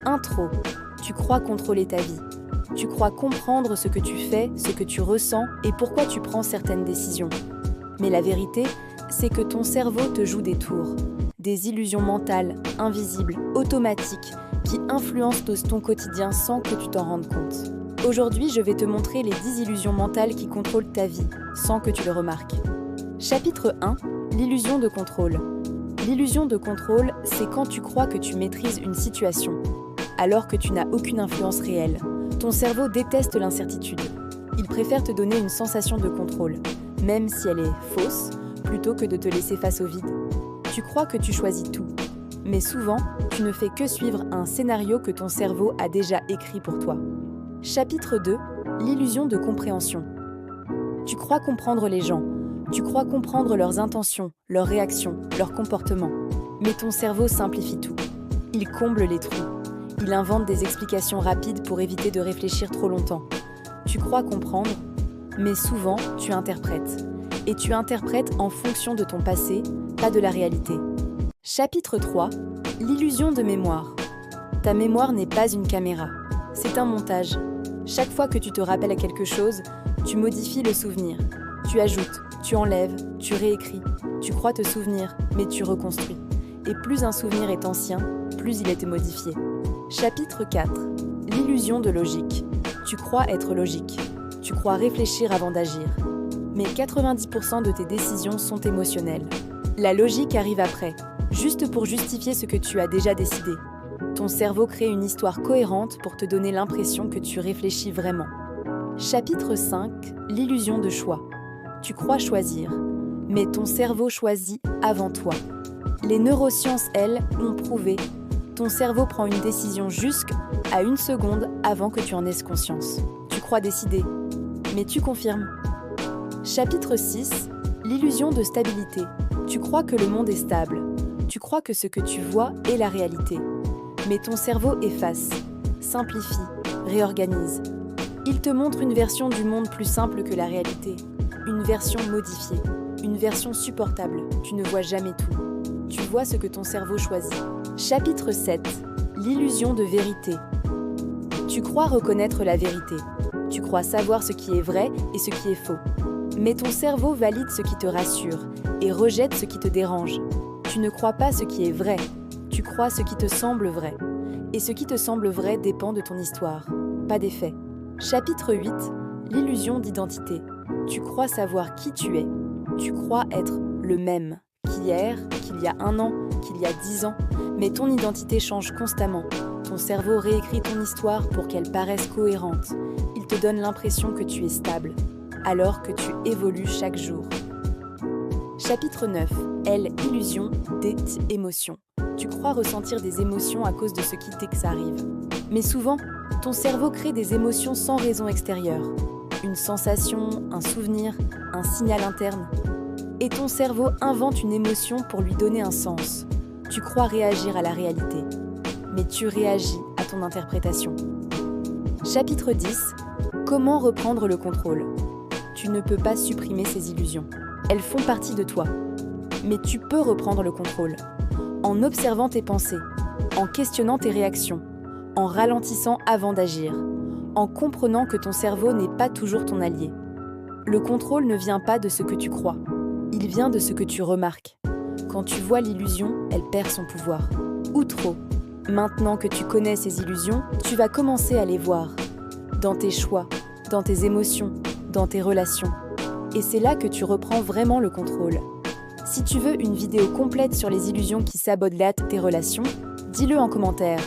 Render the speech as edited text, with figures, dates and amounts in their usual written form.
Intro. Tu crois contrôler ta vie. Tu crois comprendre ce que tu fais, ce que tu ressens et pourquoi tu prends certaines décisions. Mais la vérité, c'est que ton cerveau te joue des tours. Des illusions mentales, invisibles, automatiques, qui influencent ton quotidien sans que tu t'en rendes compte. Aujourd'hui, je vais te montrer les 10 illusions mentales qui contrôlent ta vie, sans que tu le remarques. Chapitre 1. L'illusion de contrôle. L'illusion de contrôle, c'est quand tu crois que tu maîtrises une situation, alors que tu n'as aucune influence réelle. Ton cerveau déteste l'incertitude. Il préfère te donner une sensation de contrôle, même si elle est fausse, plutôt que de te laisser face au vide. Tu crois que tu choisis tout, mais souvent, tu ne fais que suivre un scénario que ton cerveau a déjà écrit pour toi. Chapitre 2. L'illusion de compréhension. Tu crois comprendre les gens. Tu crois comprendre leurs intentions, leurs réactions, leurs comportements. Mais ton cerveau simplifie tout. Il comble les trous. Il invente des explications rapides pour éviter de réfléchir trop longtemps. Tu crois comprendre, mais souvent, tu interprètes. Et tu interprètes en fonction de ton passé, pas de la réalité. Chapitre 3. L'illusion de mémoire. Ta mémoire n'est pas une caméra. C'est un montage. Chaque fois que tu te rappelles à quelque chose, tu modifies le souvenir. Tu ajoutes, tu enlèves, tu réécris. Tu crois te souvenir, mais tu reconstruis. Et plus un souvenir est ancien, plus il a été modifié. Chapitre 4. L'illusion de logique. Tu crois être logique. Tu crois réfléchir avant d'agir. Mais 90% de tes décisions sont émotionnelles. La logique arrive après, juste pour justifier ce que tu as déjà décidé. Ton cerveau crée une histoire cohérente pour te donner l'impression que tu réfléchis vraiment. Chapitre 5. L'illusion de choix. Tu crois choisir, mais ton cerveau choisit avant toi. Les neurosciences, elles, ont prouvé. Ton cerveau prend une décision jusqu'à 1 seconde avant que tu en aies conscience. Tu crois décider, mais tu confirmes. Chapitre 6. L'illusion de stabilité. Tu crois que le monde est stable. Tu crois que ce que tu vois est la réalité. Mais ton cerveau efface, simplifie, réorganise. Il te montre une version du monde plus simple que la réalité. Une version modifiée, une version supportable. Tu ne vois jamais tout. Tu vois ce que ton cerveau choisit. Chapitre 7. L'illusion de vérité. Tu crois reconnaître la vérité. Tu crois savoir ce qui est vrai et ce qui est faux. Mais ton cerveau valide ce qui te rassure et rejette ce qui te dérange. Tu ne crois pas ce qui est vrai. Tu crois ce qui te semble vrai. Et ce qui te semble vrai dépend de ton histoire, pas des faits. Chapitre 8. L'illusion d'identité. Tu crois savoir qui tu es. Tu crois être le même qu'hier, qu'il y a 1 an, qu'il y a 10 ans. Mais ton identité change constamment. Ton cerveau réécrit ton histoire pour qu'elle paraisse cohérente. Il te donne l'impression que tu es stable, alors que tu évolues chaque jour. Chapitre 9. L'illusion des émotions. Tu crois ressentir des émotions à cause de ce qui t'arrive. Mais souvent, ton cerveau crée des émotions sans raison extérieure. Une sensation, un souvenir, un signal interne. Et ton cerveau invente une émotion pour lui donner un sens. Tu crois réagir à la réalité, mais tu réagis à ton interprétation. Chapitre 10. Comment reprendre le contrôle. Tu ne peux pas supprimer ces illusions. Elles font partie de toi. Mais tu peux reprendre le contrôle. En observant tes pensées, en questionnant tes réactions, en ralentissant avant d'agir, en comprenant que ton cerveau n'est pas toujours ton allié. Le contrôle ne vient pas de ce que tu crois, il vient de ce que tu remarques. Quand tu vois l'illusion, elle perd son pouvoir. Ou trop. Maintenant que tu connais ces illusions, tu vas commencer à les voir. Dans tes choix, dans tes émotions, dans tes relations. Et c'est là que tu reprends vraiment le contrôle. Si tu veux une vidéo complète sur les illusions qui sabotent tes relations, dis-le en commentaire.